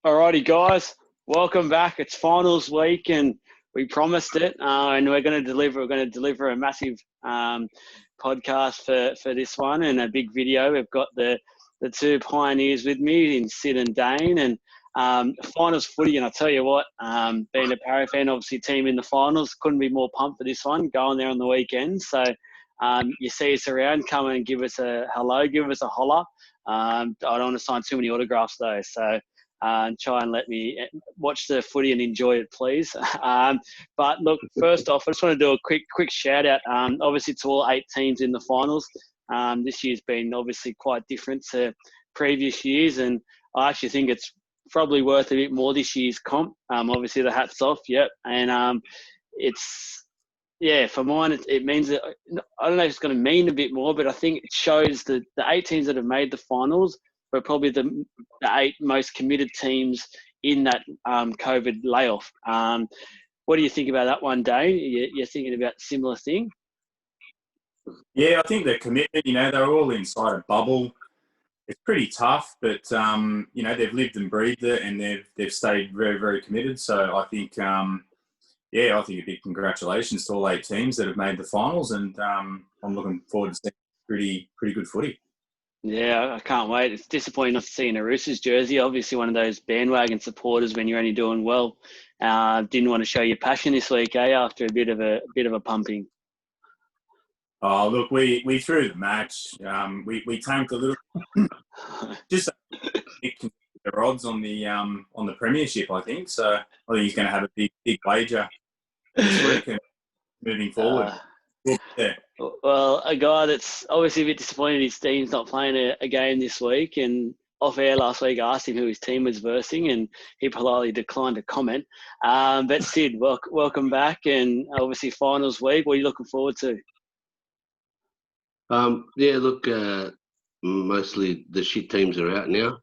Alrighty, guys, welcome back. It's finals week, and we promised it, and we're going to deliver. We're going to deliver a massive podcast for this one and a big video. We've got the two pioneers with me in Sid and Dane, and finals footy. And I tell you what, being a Parra fan, obviously team in the finals, couldn't be more pumped for this one. Going there on the weekend, so you see us around, come and give us a hello, give us a holler. I don't want to sign too many autographs though, so. And try and let me watch the footy and enjoy it, please. But look, first off, I just want to do a quick shout out. Obviously, to all 8 teams in the finals. This year's been obviously quite different to previous years, and I actually think it's probably worth a bit more this year's comp. Obviously, the hats off, yep, and it's. Yeah, for mine, it means that I don't know if it's going to mean a bit more, but I think it shows the 8 teams that have made the finals were probably the 8 most committed teams in that COVID layoff. What do you think about that one, Dane? You're thinking about a similar thing? Yeah, I think the commitment, they're all inside a bubble. It's pretty tough, but, they've lived and breathed it and they've stayed very, very committed. So I think, I think a big congratulations to all 8 teams that have made the finals, and I'm looking forward to seeing pretty good footy. Yeah, I can't wait. It's disappointing not to see in a Roosters jersey. Obviously, one of those bandwagon supporters when you're only doing well. Didn't want to show your passion this week, after a bit of a pumping. Oh, look, we threw the match. We tanked a little. Just their odds on the premiership, I think. So I think he's going to have a big wager this week and moving forward. Yeah. Well, a guy that's obviously a bit disappointed his team's not playing a game this week, and off air last week I asked him who his team was versing, and he politely declined to comment. But Sid, welcome back, and obviously finals week. What are you looking forward to? Mostly the shit teams are out now,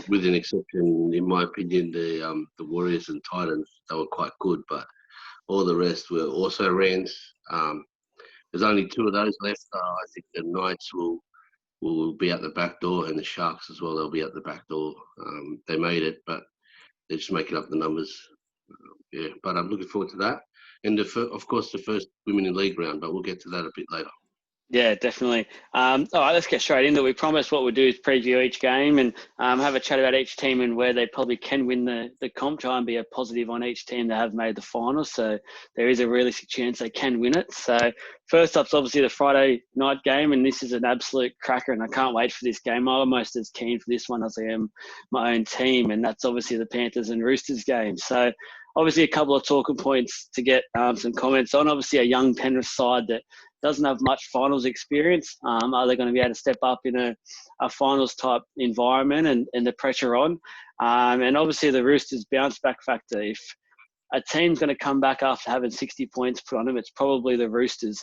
with an exception, in my opinion, the Warriors and Titans. They were quite good, but all the rest were also rans. There's only 2 of those left. I think the Knights will be out the back door, and the Sharks as well. They'll be out the back door. They made it, but they're just making up the numbers. But I'm looking forward to that, and of course the first women in league round. But we'll get to that a bit later. Yeah, definitely. All right, let's get straight into it. We promised what we'll do is preview each game and have a chat about each team and where they probably can win the comp, try and be a positive on each team that have made the finals. So there is a realistic chance they can win it. So first up's obviously the Friday night game, and this is an absolute cracker, and I can't wait for this game. I'm almost as keen for this one as I am my own team, and that's obviously the Panthers and Roosters game. So obviously a couple of talking points to get some comments on. Obviously a young Penrith side that doesn't have much finals experience. Are they going to be able to step up in a finals type environment and the pressure on? And obviously the Roosters bounce back factor. If a team's going to come back after having 60 points put on them, it's probably the Roosters.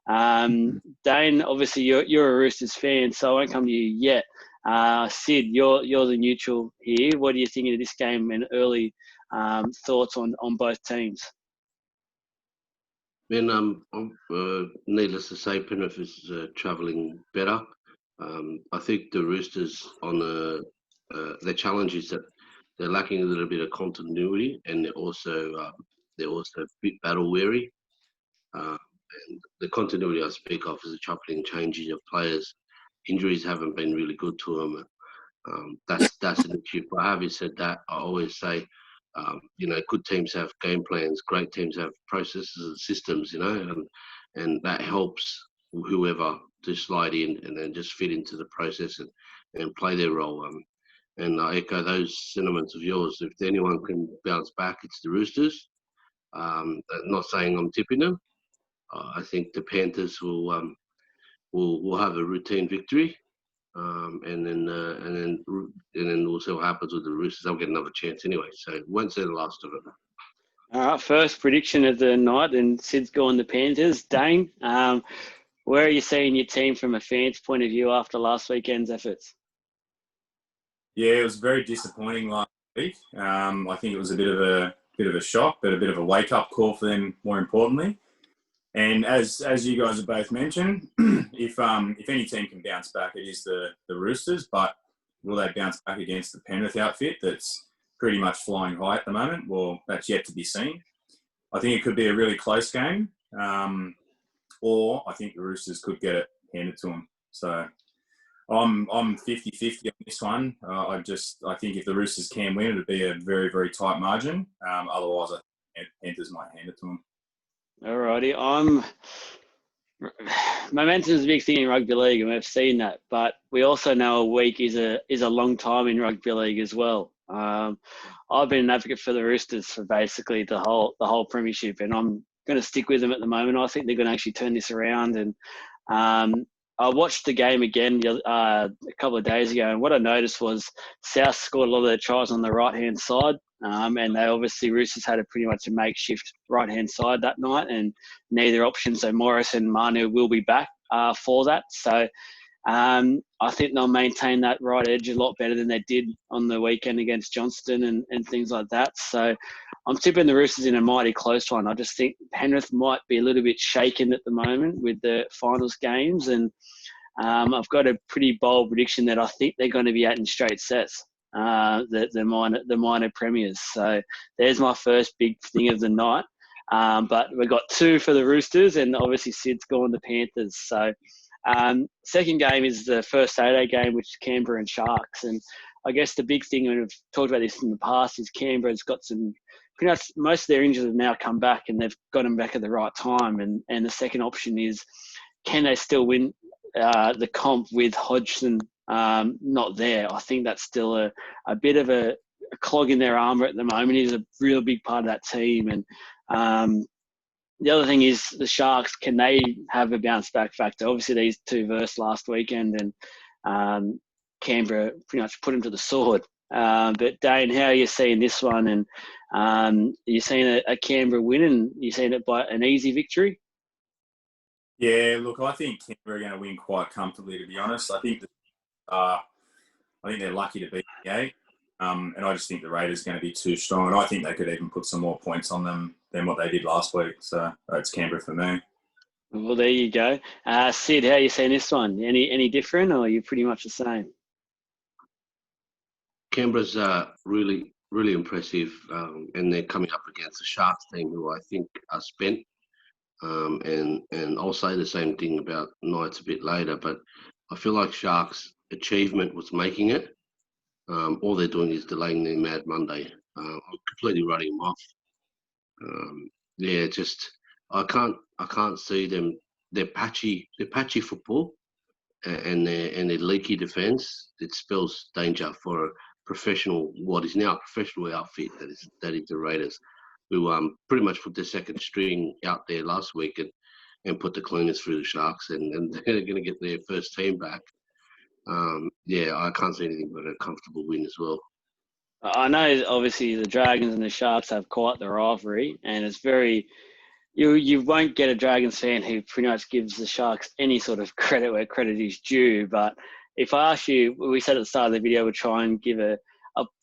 Dane, obviously you're a Roosters fan, so I won't come to you yet. Sid, you're the neutral here. What do you think of this game and early thoughts on both teams? Needless to say, Penrith is travelling better. I think the Roosters their challenge is that they're lacking a little bit of continuity, and they're also a bit battle weary. And the continuity I speak of is the chopping and changing of players. Injuries haven't been really good to them. That's an issue. But having said that, I always say, good teams have game plans, great teams have processes and systems, and that helps whoever to slide in and then just fit into the process and play their role. And I echo those sentiments of yours. If anyone can bounce back, it's the Roosters. Not saying I'm tipping them. I think the Panthers will have a routine victory. And then we'll see what happens with the Roosters. They'll get another chance anyway, so won't see the last of it. All right, first prediction of the night, and Sid's going the Panthers. Dane, where are you seeing your team from a fan's point of view after last weekend's efforts? Yeah, it was very disappointing last week. I think it was a bit of a shock, but a bit of a wake-up call for them, more importantly. And as you guys have both mentioned, if any team can bounce back, it is the Roosters. But will they bounce back against the Penrith outfit that's pretty much flying high at the moment. Well, that's yet to be seen. I think it could be a really close game, or I think the Roosters could get it handed to them. So I'm 50-50 on this one. I think if the Roosters can win, it'd be a very, very tight margin. Otherwise, I think Panthers might hand it to them. Alrighty, momentum is a big thing in rugby league, and we've seen that. But we also know a week is a long time in rugby league as well. I've been an advocate for the Roosters for basically the whole premiership, and I'm going to stick with them at the moment. I think they're going to actually turn this around. And I watched the game again a couple of days ago, and what I noticed was South scored a lot of their tries on the right-hand side, and they obviously, Roosters had pretty much a makeshift right-hand side that night, and neither option, so Morris and Manu will be back for that. So I think they'll maintain that right edge a lot better than they did on the weekend against Johnston and things like that. So I'm tipping the Roosters in a mighty close one. I just think Penrith might be a little bit shaken at the moment with the finals games, and I've got a pretty bold prediction that I think they're going to be out in straight sets, the minor premiers. So there's my first big thing of the night. But we've got two for the Roosters, and obviously Sid's gone the Panthers. So second game is the first Saturday game, which is Canberra and Sharks. And I guess the big thing, and we've talked about this in the past, is Canberra's got some pretty much most of their injuries have now come back, and they've got them back at the right time. And the second option is, can they still win the comp with Hodgson not there? I think that's still a bit of a clog in their armour at the moment. He's a real big part of that team. And the other thing is the Sharks, can they have a bounce back factor? Obviously, these two versed last weekend, and Canberra pretty much put them to the sword. But Dane, how are you seeing this one? And are you seeing a Canberra win, and you seeing it by an easy victory? Yeah, look, I think Canberra are going to win quite comfortably, to be honest. I think they're lucky to beat the 8. And I just think the Raiders are going to be too strong. And I think they could even put some more points on them than what they did last week. So it's Canberra for me. Well, there you go. Sid, how are you seeing this one? Any different, or are you pretty much the same? Canberra's really, really impressive, and they're coming up against the Sharks team, who I think are spent. And I'll say the same thing about Knights a bit later, but I feel like Sharks' achievement was making it. All they're doing is delaying their Mad Monday. I'm completely writing them off. I can't see them. They're patchy football, and their leaky defence. It spells danger for what is now a professional outfit that is the Raiders, who pretty much put their second string out there last week and put the cleaners through the Sharks, and they're going to get their first team back. I can't see anything but a comfortable win as well. I know, obviously, the Dragons and the Sharks have quite the rivalry, and it's very. You won't get a Dragons fan who pretty much gives the Sharks any sort of credit where credit is due. But if I ask you, we said at the start of the video, we'll try and give a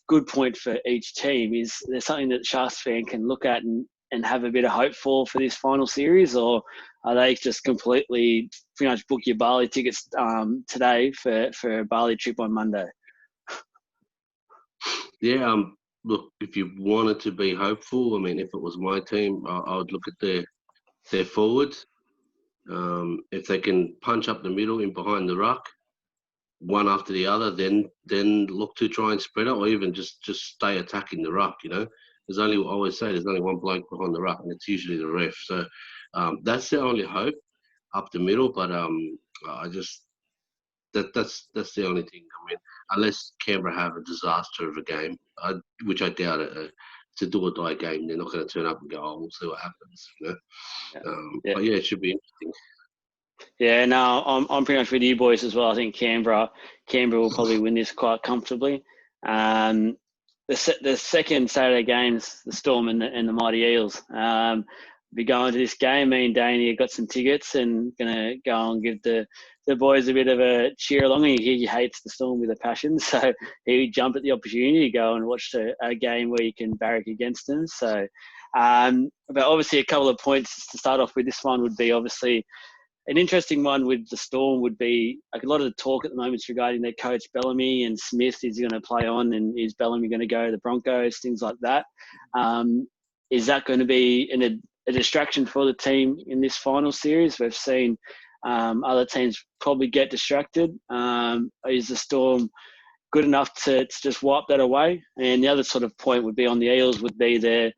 good point for each team. Is there something that the Sharks fan can look at and have a bit of hope for this final series, or are they just completely pretty much book your Bali tickets today for a Bali trip on Monday? Yeah, look, if you wanted to be hopeful, I mean, if it was my team, I would look at their forwards. If they can punch up the middle in behind the ruck, one after the other, then look to try and spread it, or even just stay attacking the ruck. I always say there's only one bloke behind the ruck, and it's usually the ref. So that's the only hope up the middle. But that's the only thing. I mean, unless Canberra have a disaster of a game, which I doubt it. It's a do or die game. They're not going to turn up and go, "Oh, we'll see what happens." But yeah, it should be interesting. Yeah, no, I'm pretty much with you boys as well. I think Canberra will probably win this quite comfortably. The second Saturday games, the Storm and the Mighty Eels. Be going to this game. Me and Danny got some tickets and gonna go and give the boys a bit of a cheer along. He hates the Storm with a passion, so he jumped at the opportunity to go and watch a game where you can barrack against them. So, but obviously a couple of points to start off with. This one would be obviously an interesting one with the Storm would be like a lot of the talk at the moment is regarding their coach Bellamy and Smith. Is he going to play on, and is Bellamy going to go to the Broncos? Things like that. Is that going to be a distraction for the team in this final series? We've seen other teams probably get distracted. Is the Storm good enough to just wipe that away? And the other sort of point would be on the Eels would be the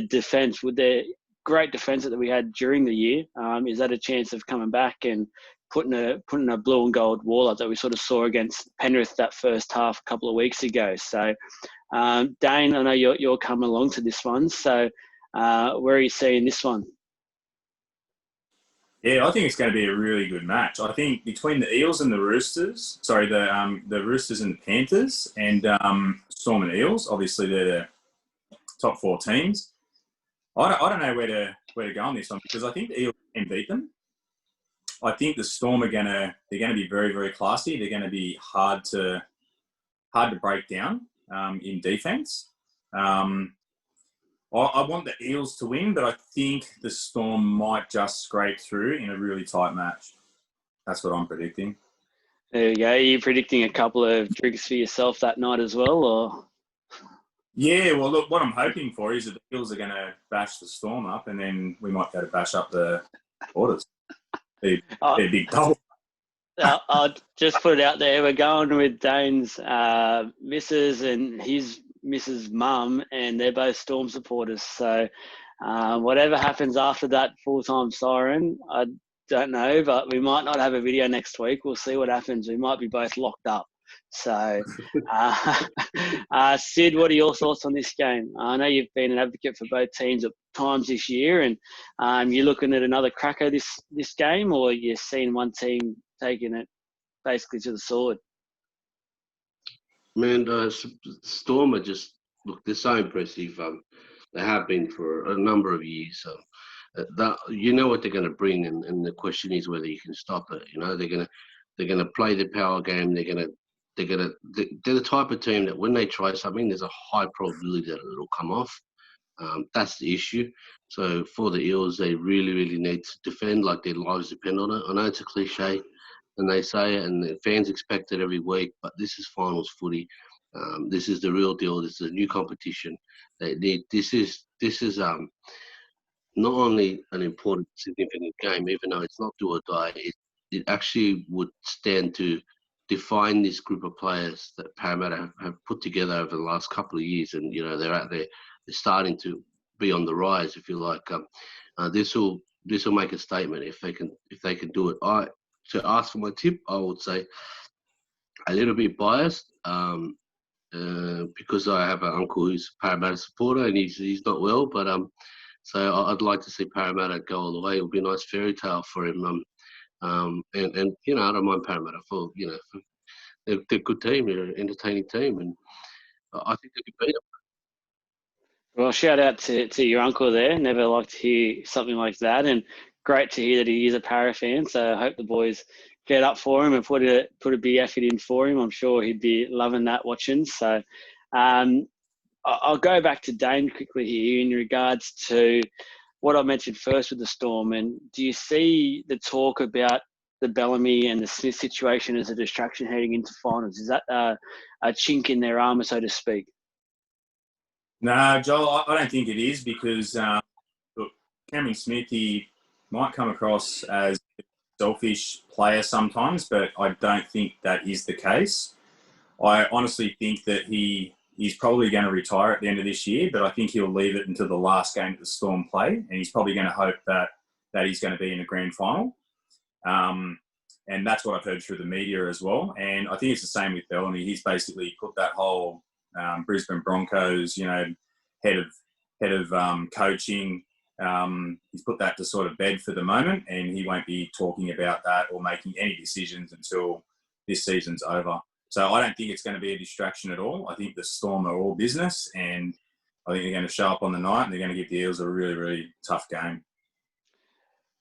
defence. With their great defence that we had during the year, is that a chance of coming back and putting a blue and gold wall up that we sort of saw against Penrith that first half a couple of weeks ago? So, Dane, I know you're coming along to this one. So, where are you seeing this one? Yeah, I think it's going to be a really good match. I think between the Eels and the Roosters, the Roosters and the Panthers, and Storm and Eels, obviously they're the top 4 teams. I don't know where to go on this one, because I think the Eels can beat them. I think the Storm they're going to be very, very classy. They're going to be hard to break down in defence. I want the Eels to win, but I think the Storm might just scrape through in a really tight match. That's what I'm predicting. There you go. Are you predicting a couple of drinks for yourself that night as well, or? Yeah, well, look, what I'm hoping for is that the Eels are going to bash the Storm up, and then we might go to bash up the Orders. They're big double. I'll just put it out there. We're going with Dane's missus and his missus' mum, and they're both Storm supporters. So whatever happens after that full-time siren, I don't know, but we might not have a video next week. We'll see what happens. We might be both locked up. So, Sid, what are your thoughts on this game? I know you've been an advocate for both teams at times this year, and you're looking at another cracker this game, or you're seeing one team taking it basically to the sword? Man, Storm are just, look, they're so impressive. They have been for a number of years. So you know what they're going to bring, and the question is whether you can stop it. You know, they're going to play the power game. They're the type of team that when they try something, there's a high probability that it'll come off. That's the issue. So for the Eels, they really, really need to defend like their lives depend on it. I know it's a cliche, and they say it, and the fans expect it every week, but this is finals footy. This is the real deal. This is a new competition. This is not only an important, significant game, even though it's not do or die. It actually would stand to define this group of players that Parramatta have put together over the last couple of years, and you know they're out there. They're starting to be on the rise, if you like. This will make a statement if they can do it. To ask for my tip, I would say a little bit biased because I have an uncle who's a Parramatta supporter and he's not well, but so I'd like to see Parramatta go all the way. It would be a nice fairy tale for him. And you know I don't mind Parramatta for they're a good team, they're an entertaining team, and I think they could beat them. Well, shout out to your uncle there. Never like to hear something like that, and great to hear that he is a Para fan. So I hope the boys get up for him and put a big effort in for him. I'm sure he'd be loving that watching. So I'll go back to Dane quickly here in regards to what I mentioned first with the Storm. And do you see the talk about the Bellamy and the Smith situation as a distraction heading into finals? Is that a chink in their armour, so to speak? No, Joel, I don't think it is, because look, Cameron Smith, he might come across as a selfish player sometimes, but I don't think that is the case. I honestly think that he's probably going to retire at the end of this year, but I think he'll leave it until the last game that the Storm play, and he's probably going to hope that he's going to be in a grand final. And that's what I've heard through the media as well. And I think it's the same with Bellamy. He's basically put that whole Brisbane Broncos, head of coaching. He's put that to sort of bed for the moment, and he won't be talking about that or making any decisions until this season's over. So I don't think it's going to be a distraction at all. I think the Storm are all business, and I think they're going to show up on the night and they're going to give the Eels a really, really tough game.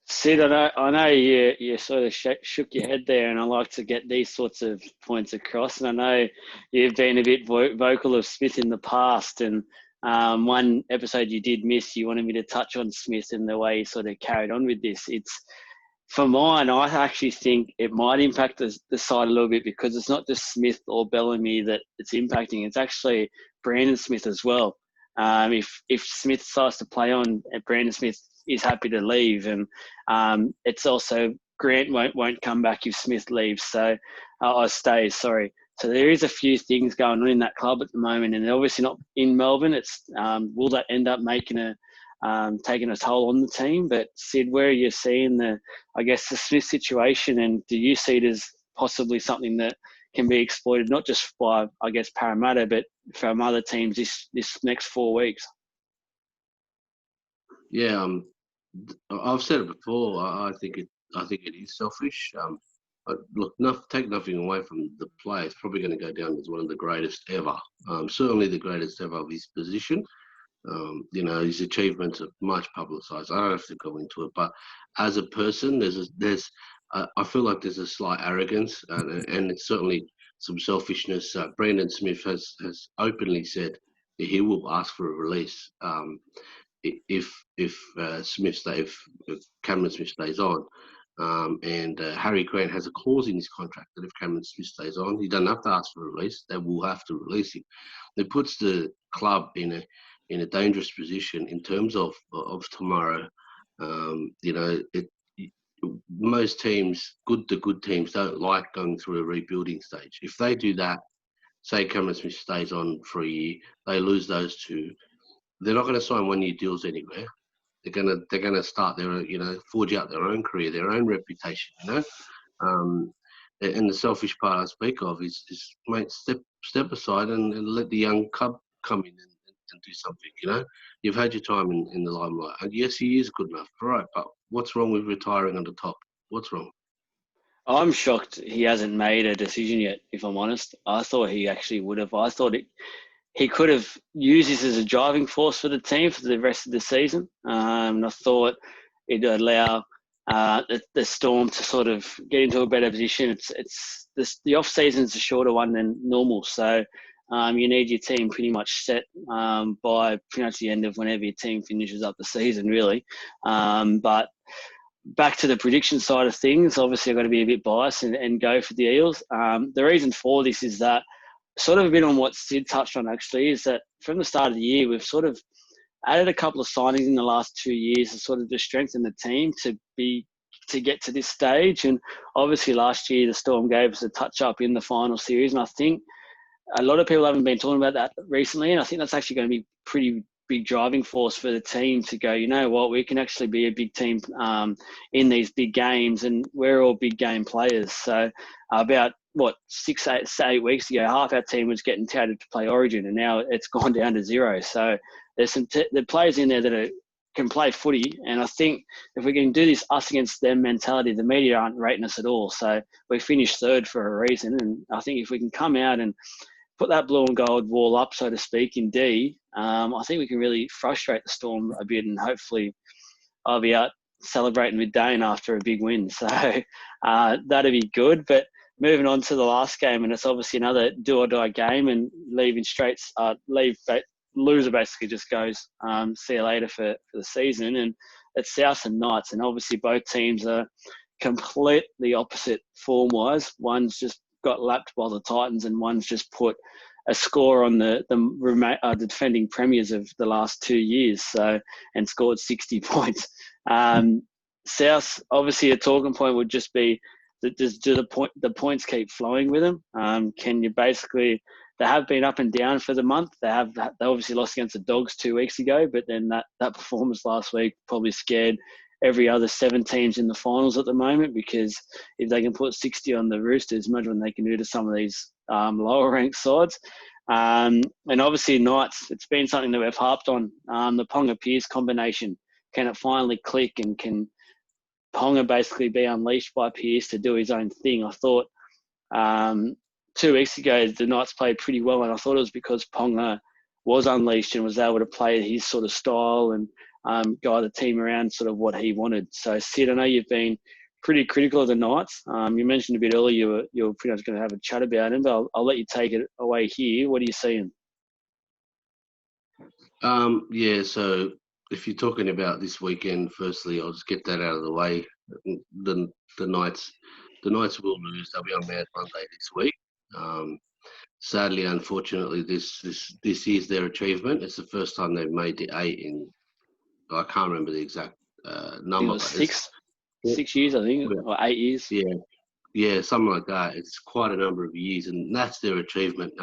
Sid, I know you sort of shook your head there, and I like to get these sorts of points across. And I know you've been a bit vocal of Smith in the past, and one episode you did miss, you wanted me to touch on Smith and the way he sort of carried on with this. For mine, I actually think it might impact the side a little bit because it's not just Smith or Bellamy that it's impacting. It's actually Brandon Smith as well. If Smith starts to play on, Brandon Smith is happy to leave, and it's also Grant won't come back if Smith leaves. So or stays. Sorry. So there is a few things going on in that club at the moment, and they're obviously not in Melbourne. It's will that end up making taking a toll on the team? But Sid, where are you seeing the Smith situation, and do you see it as possibly something that can be exploited not just by Parramatta, but from other teams this next 4 weeks? Yeah, I've said it before. I think it is selfish. Look, take nothing away from the player. It's probably going to go down as one of the greatest ever. Certainly the greatest ever of his position. His achievements are much publicised. I don't have to go into it, but as a person, I feel like there's a slight arrogance, and it's certainly some selfishness. Brandon Smith has openly said that he will ask for a release if Cameron Smith stays on. And Harry Grant has a clause in his contract that if Cameron Smith stays on, he doesn't have to ask for a release. They will have to release him. It puts the club in a dangerous position in terms of tomorrow. Most teams, the good teams, don't like going through a rebuilding stage. If they do that, say Cameron Smith stays on for a year, they lose those two. They're not going to sign 1 year deals anywhere. They're gonna start their forge out their own career, their own reputation. And the selfish part I speak of is mate, step aside and let the young cub come in and do something. You've had your time in the limelight, and yes, he is good enough, right? But what's wrong with retiring on the top? What's wrong? I'm shocked he hasn't made a decision yet, if I'm honest. I thought he actually would have. I thought he could have used this as a driving force for the team for the rest of the season. And I thought it'd allow the Storm to sort of get into a better position. The off season's a shorter one than normal, so you need your team pretty much set by pretty much the end of whenever your team finishes up the season, really. But back to the prediction side of things, obviously I've got to be a bit biased and go for the Eels. The reason for this is that sort of a bit on what Sid touched on actually is that from the start of the year, we've sort of added a couple of signings in the last 2 years to sort of just strengthen the team to get to this stage. And obviously last year, the Storm gave us a touch up in the final series. And I think a lot of people haven't been talking about that recently. And I think that's actually going to be pretty big driving force for the team to go, you know what, we can actually be a big team in these big games, and we're all big game players. So about 8 weeks ago, half our team was getting touted to play Origin, and now it's gone down to 0. So there's the players in there that can play footy, and I think if we can do this us against them mentality, the media aren't rating us at all. So we finished 3rd for a reason, and I think if we can come out and put that blue and gold wall up, so to speak, in D, I think we can really frustrate the Storm a bit, and hopefully I'll be out celebrating with Dane after a big win. So that'd be good. But moving on to the last game, and it's obviously another do or die game, and loser basically just goes, see you later for the season. And it's South and Knights, and obviously both teams are completely opposite form-wise. One's just got lapped by the Titans, and one's just put a score on the defending premiers of the last 2 years, and scored 60 points. South, obviously, a talking point would just be, do the points keep flowing with them? Can you basically? They have been up and down for the month. They obviously lost against the Dogs 2 weeks ago, but then that performance last week probably scared every other 7 teams in the finals at the moment, because if they can put 60 on the Roosters, imagine what they can do to some of these lower ranked sides. And obviously Knights, it's been something that we've harped on, the Ponga-Pearce combination. Can it finally click, and can Ponga basically be unleashed by Pearce to do his own thing? I thought 2 weeks ago the Knights played pretty well, and I thought it was because Ponga was unleashed and was able to play his sort of style and guide the team around sort of what he wanted. So Sid, I know you've been pretty critical of the Knights. You mentioned a bit earlier you were pretty much going to have a chat about him, but I'll let you take it away here. What are you seeing? So if you're talking about this weekend, firstly, I'll just get that out of the way. the Knights will lose. They'll be on Mad Monday this week. Sadly, unfortunately, this is their achievement. It's the first time they've made the 8 in. I can't remember the exact number, It was but it's 6 years, I think, or 8 years. Yeah, something like that. It's quite a number of years, and that's their achievement.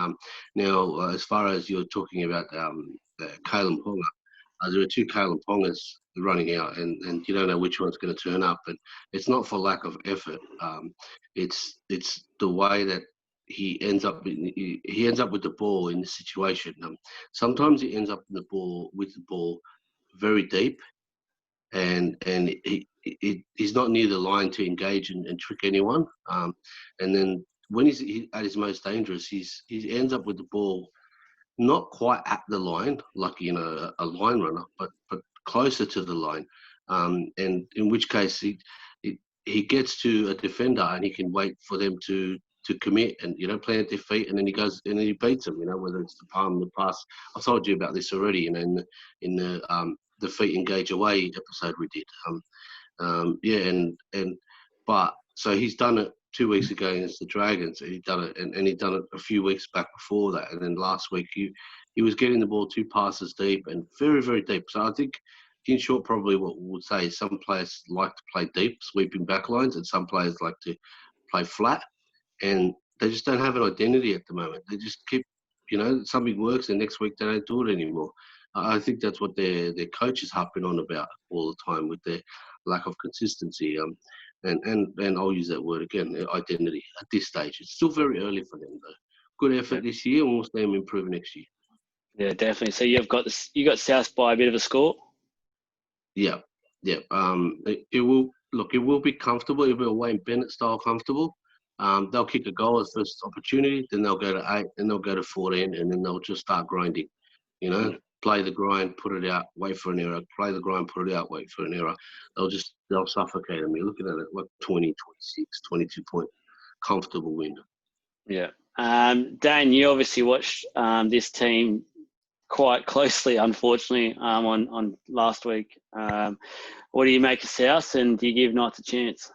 Now, as far as you're talking about Kalen Ponga, there are 2 Kalen Pongas running out, and you don't know which one's going to turn up. But it's not for lack of effort. It's the way that he ends up with the ball in the situation. Sometimes he ends up with the ball very deep, and he's not near the line to engage and trick anyone. And then when he's at his most dangerous, he ends up with the ball not quite at the line, like a line runner, but closer to the line. And in which case he gets to a defender and he can wait for them to commit and plant their feet, and then he goes and then he beats them. Whether it's the palm, the pass. I told you about this already. In the feet engage away episode we did. But so he's done it 2 weeks ago against the Dragons. He'd done it, and he'd done it a few weeks back before that. And then last week he was getting the ball 2 passes deep and very, very deep. So I think, in short, probably what we would say is some players like to play deep, sweeping back lines, and some players like to play flat. And they just don't have an identity at the moment. They just keep, something works, and next week they don't do it anymore. I think that's what their coach is harping on about all the time, with their lack of consistency. And I'll use that word again, identity at this stage. It's still very early for them, though. Good effort this year, and we'll see them improve next year. Yeah, definitely. So you got South by a bit of a score. Yeah. It will be comfortable. It will be a Wayne Bennett style comfortable. They'll kick a goal as first opportunity, then they'll go to 8, then they'll go to 14, and then they'll just start grinding. Play the grind, put it out, wait for an error. Play the grind, put it out, wait for an error. They'll suffocate them. You're looking at it like 20, 26, 22-point comfortable win. Yeah. Dan, you obviously watched this team quite closely, unfortunately, on last week. What do you make of South, and do you give Knights a chance?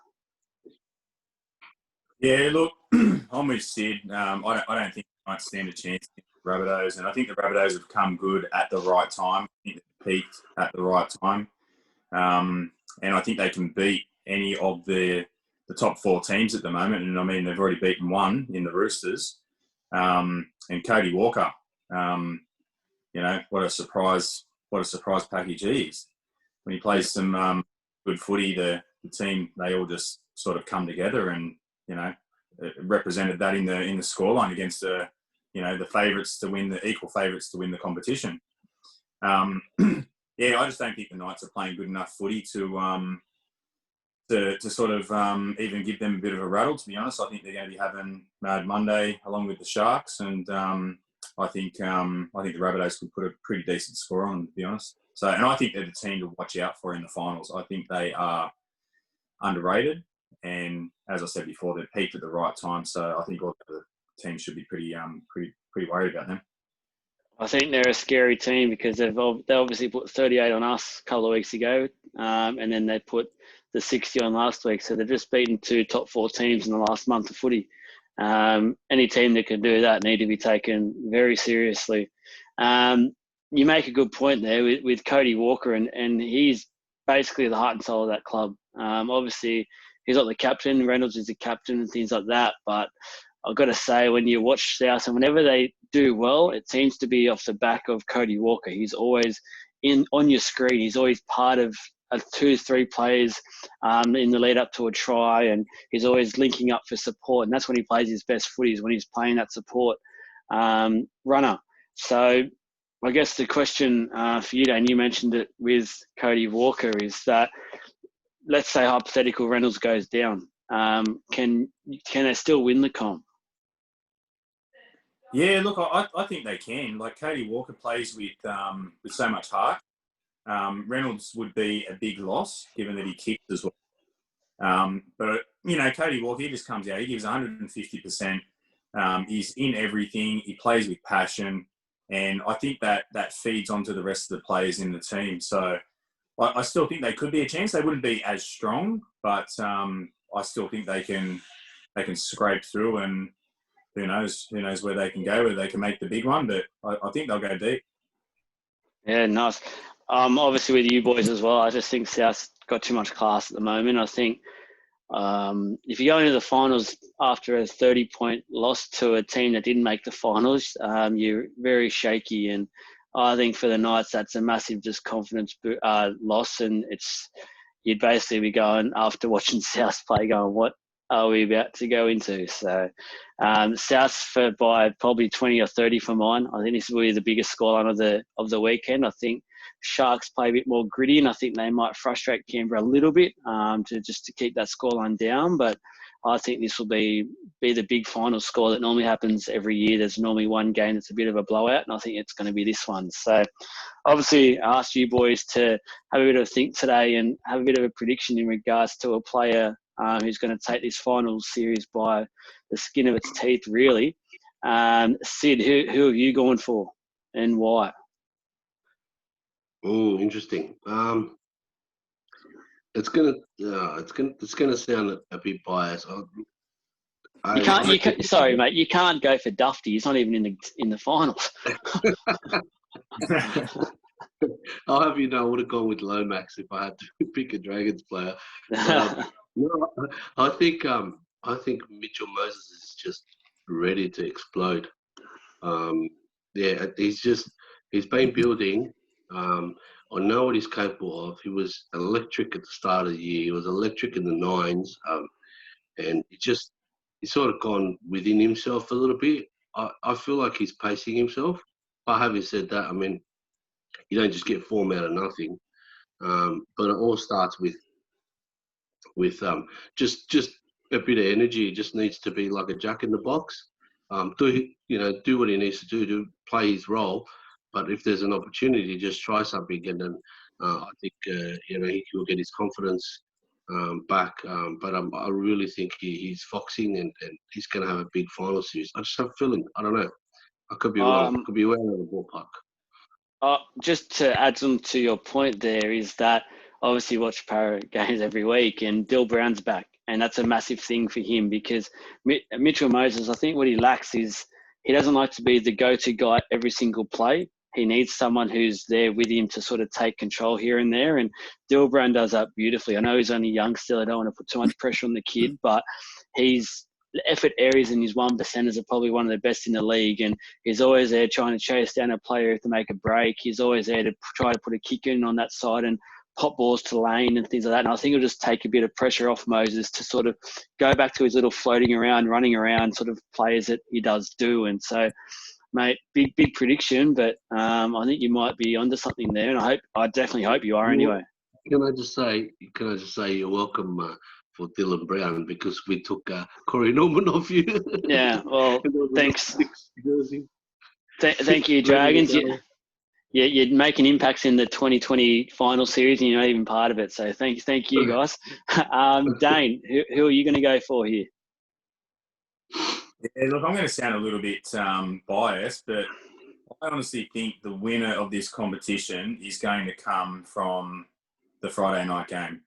Yeah, look, I'm with Sid. I don't think they might stand a chance against the Rabbitohs, and I think the Rabbitohs have come good at the right time. I think they peaked at the right time, and I think they can beat any of the top 4 teams at the moment. And I mean, they've already beaten one in the Roosters, and Cody Walker. What a surprise package he is. When he plays some good footy, the team, they all just sort of come together, and it represented that in the scoreline against the favourites to win, the equal favourites to win the competition. I just don't think the Knights are playing good enough footy to sort of even give them a bit of a rattle. To be honest, I think they're going to be having Mad Monday along with the Sharks, and I think the Rabbitohs could put a pretty decent score on, to be honest. So, and I think they're the team to watch out for in the finals. I think they are underrated, and as I said before, they're peaked at the right time. So I think all the teams should be pretty worried about them. I think they're a scary team because they obviously put 38 on us a couple of weeks ago, and then they put the 60 on last week. So they've just beaten 2 top 4 teams in the last month of footy. Any team that can do that need to be taken very seriously. You make a good point there with Cody Walker, and he's basically the heart and soul of that club. Obviously, he's not the captain. Reynolds is the captain and things like that. But I've got to say, when you watch South, and whenever they do well, it seems to be off the back of Cody Walker. He's always on your screen. He's always part of 2-3 players in the lead up to a try, and he's always linking up for support. And that's when he plays his best footy, is when he's playing that support runner. So I guess the question for you, Dan, you mentioned it with Cody Walker, is that, let's say hypothetical Reynolds goes down. Can they still win the comp? Yeah, look, I think they can. Like, Cody Walker plays with so much heart. Reynolds would be a big loss, given that he kicked as well. But Cody Walker, he just comes out. He gives 150%. He's in everything. He plays with passion, and I think that feeds onto the rest of the players in the team. So I still think they could be a chance. They wouldn't be as strong, but I still think they can scrape through, and who knows where they can go, whether they can make the big one. But I think they'll go deep. Yeah, nice. Obviously with you boys as well, I just think South's got too much class at the moment. I think if you go into the finals after a 30-point loss to a team that didn't make the finals, you're very shaky. And I think for the Knights, that's a massive just confidence loss. And you'd basically be going, after watching South play, going, what are we about to go into? So South by probably 20 or 30 for mine. I think this will be the biggest scoreline of the weekend. I think Sharks play a bit more gritty, and I think they might frustrate Canberra a little bit to keep that scoreline down. But I think this will be the big final score that normally happens every year. There's normally one game that's a bit of a blowout, and I think it's going to be this one. So obviously I asked you boys to have a bit of a think today and have a bit of a prediction in regards to a player who's going to take this final series by the skin of its teeth, really. Sid, who have you gone for and why? Oh, interesting. It's gonna sound a bit biased. Sorry, mate. You can't go for Dufty. He's not even in the finals. I'll have you know, I would have gone with Lomax if I had to pick a Dragons player. No, I think Mitchell Moses is just ready to explode. He's been building. I know what he's capable of. He was electric at the start of the year. He was electric in the nines, and he's sort of gone within himself a little bit. I feel like he's pacing himself. But having said that, I mean, you don't just get form out of nothing. But it all starts with just a bit of energy. It just needs to be like a jack in the box. Do what he needs to do to play his role. But if there's an opportunity, just try something, and then I think he will get his confidence back. But I really think he's foxing, and he's going to have a big final series. I just have a feeling. I don't know. I could be wrong. I could be way out of the ballpark. Just to add some to your point there is that obviously watch Para games every week, and Dill Brown's back, and that's a massive thing for him because Mitchell Moses, I think what he lacks is he doesn't like to be the go-to guy every single play. He needs someone who's there with him to sort of take control here and there, and Dill Brown does that beautifully. I know he's only young still. I don't want to put too much pressure on the kid, but the effort areas in his 1%ers are probably one of the best in the league, and he's always there trying to chase down a player to make a break. He's always there to try to put a kick in on that side and pop balls to lane and things like that. And I think it'll just take a bit of pressure off Moses to sort of go back to his little floating around, running around sort of plays that he does do. And so, mate, big prediction, but I think you might be onto something there, and I definitely hope you are anyway. Can I just say you're welcome for Dylan Brown, because we took Corey Norman off you. Yeah, well, thanks. Thank you, Dragons. You're making impacts in the 2020 final series, and you're not even part of it. So thank you, guys. Dane, who are you going to go for here? Yeah, look, I'm going to sound a little bit biased, but I honestly think the winner of this competition is going to come from the Friday night game.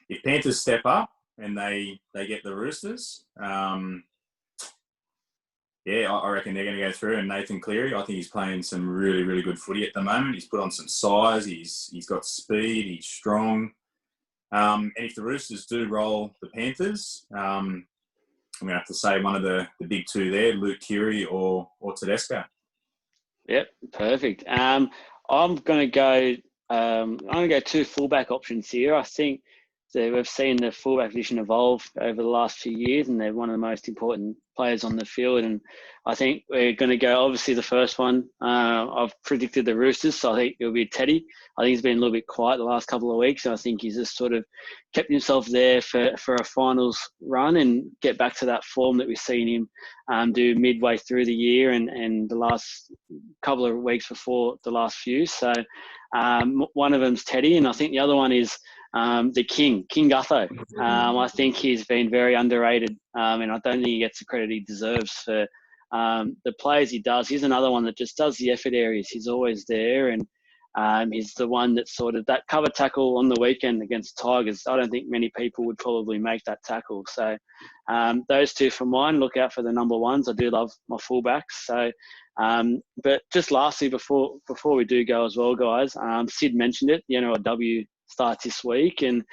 If Panthers step up and they get the Roosters, I reckon they're going to go through. And Nathan Cleary, I think he's playing some really, really good footy at the moment. He's put on some size. He's got speed. He's strong. And if the Roosters do roll the Panthers, I'm going to have to say one of the big two there, Luke Keary or Tedesco. Yep, perfect. I'm going to go two fullback options here. I think we've seen the fullback position evolve over the last few years, and they're one of the most important players on the field. And I think we're going to go, obviously, the first one. I've predicted the Roosters, so I think it'll be Teddy. I think he's been a little bit quiet the last couple of weeks, and I think he's just sort of kept himself there for a finals run and get back to that form that we've seen him do midway through the year and the last couple of weeks before the last few. So one of them's Teddy, and I think the other one is the King Gutho. I think he's been very underrated, and I don't think he gets the credit he deserves for the plays he does. He's another one that just does the effort areas. He's always there, and He's the one that sort of that cover tackle on the weekend against Tigers. I don't think many people would probably make that tackle. So those two for mine. Look out for the number ones. I do love my fullbacks. So, but just lastly, before we do go as well, guys, Sid mentioned it. The NRLW starts this week, and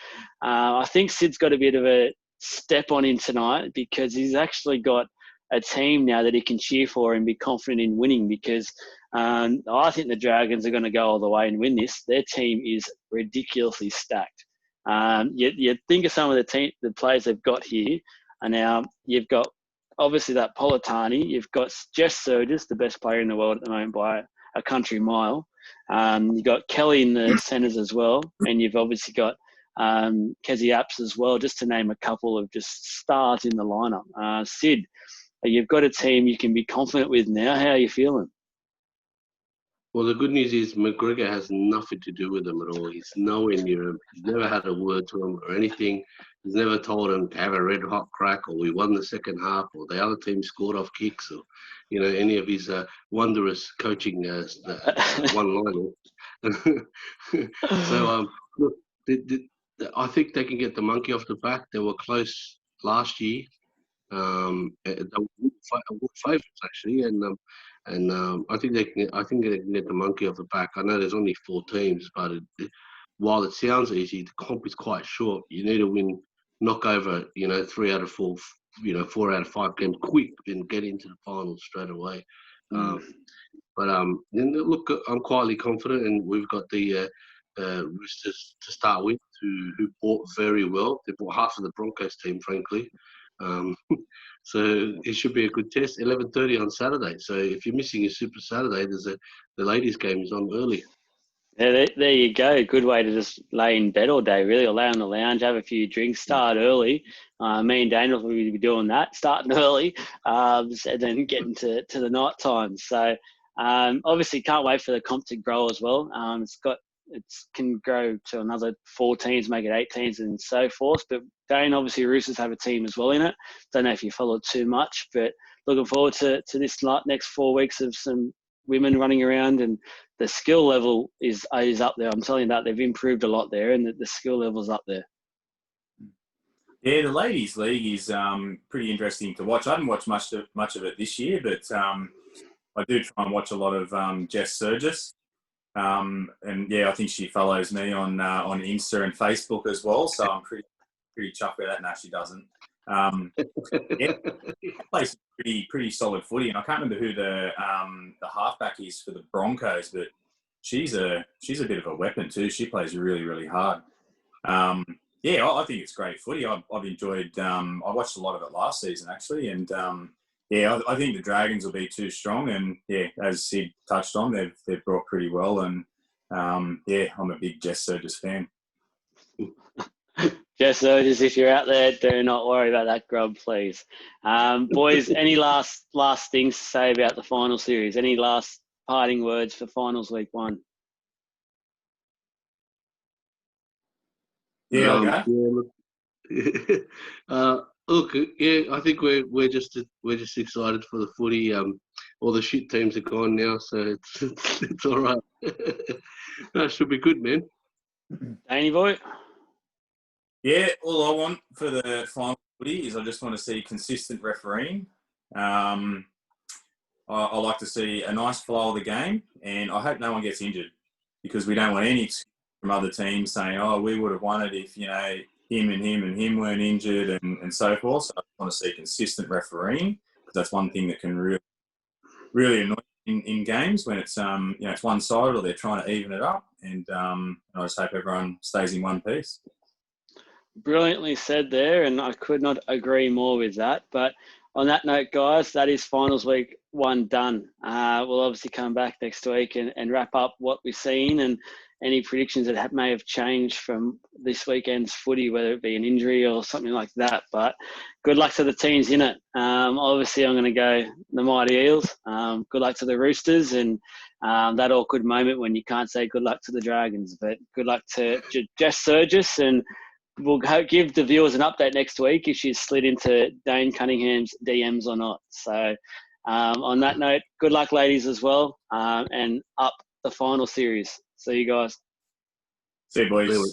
I think Sid's got a bit of a step on him tonight because he's actually got a team now that he can cheer for and be confident in winning, because I think the Dragons are going to go all the way and win this. Their team is ridiculously stacked. You think of some of the players they've got here, and now you've got obviously that Politani, you've got Jess Surges, the best player in the world at the moment by a country mile. You've got Kelly in the centres as well, and you've obviously got Kezi Apps as well, just to name a couple of just stars in the lineup. Sid, you've got a team you can be confident with now. How are you feeling? Well, the good news is McGregor has nothing to do with them at all. He's nowhere near him. He's never had a word to him or anything. He's never told him to have a red hot crack, or we won the second half, or the other team scored off kicks, or any of his wondrous coaching one-liners. So look, I think they can get the monkey off the back. They were close last year. They were favourites actually, and I think they can. I think they can get the monkey off the back. I know there's only 4 teams, but while it sounds easy, the comp is quite short. You need to win, knock over, 3 out of 4, 4 out of 5 games quick, and get into the finals straight away. Look, I'm quietly confident, and we've got the Roosters to start with, who bought very well. They bought half of the Broncos team, frankly. So it should be a good test. 11:30 on Saturday. So if you're missing your Super Saturday, the ladies' game is on early. Yeah, there you go. Good way to just lay in bed all day, really, or lay on the lounge, have a few drinks, start early. Me and Daniel will be doing that, starting early, and then getting to the night time. So obviously can't wait for the comp to grow as well. It can grow to another 4 teams, make it 8 teams and so forth. But Dane, obviously Roosters have a team as well in it. Don't know if you followed too much, but looking forward to this next 4 weeks of some women running around, and the skill level is up there. I'm telling you that they've improved a lot there, and the skill level's up there. Yeah, the ladies' league is pretty interesting to watch. I haven't watched much of it this year, but I do try and watch a lot of Jess Surges. And yeah, I think she follows me on Insta and Facebook as well. So I'm pretty chuffed with that. No, she doesn't. Yeah, she plays pretty solid footy, and I can't remember who the halfback is for the Broncos, but she's a bit of a weapon too. She plays really, really hard. Yeah, I think it's great footy. I've enjoyed. I watched a lot of it last season actually, and yeah, I think the Dragons will be too strong, and yeah, as Sid touched on, they've brought pretty well, and yeah, I'm a big Jess Surges fan. Jess Surges, if you're out there, do not worry about that grub, please. Boys, any last things to say about the final series? Any last parting words for finals week 1? Yeah, Look, yeah, I think we're just excited for the footy. All the shit teams are gone now, so it's all right. That should be good, man. Danny boy. Yeah, all I want for the final footy is I just want to see consistent refereeing. I like to see a nice flow of the game, and I hope no one gets injured, because we don't want any excuse from other teams saying, "Oh, we would have won it if him and him weren't injured," and so forth. So I want to see consistent refereeing, because that's one thing that can really annoy in games when it's it's one-sided or they're trying to even it up, and I just hope everyone stays in one piece. Brilliantly said there, and I could not agree more with that. But on that note, guys, that is finals week 1 done. We'll obviously come back next week and wrap up what we've seen and any predictions that may have changed from this weekend's footy, whether it be an injury or something like that. But good luck to the teams in it. Obviously, I'm going to go the Mighty Eels. Good luck to the Roosters, and that awkward moment when you can't say good luck to the Dragons. But good luck to Jess Surges, and we'll give the viewers an update next week if she's slid into Dane Cunningham's DMs or not. So on that note, good luck, ladies, as well, and up the final series. See you guys. See you, boys. Anyway.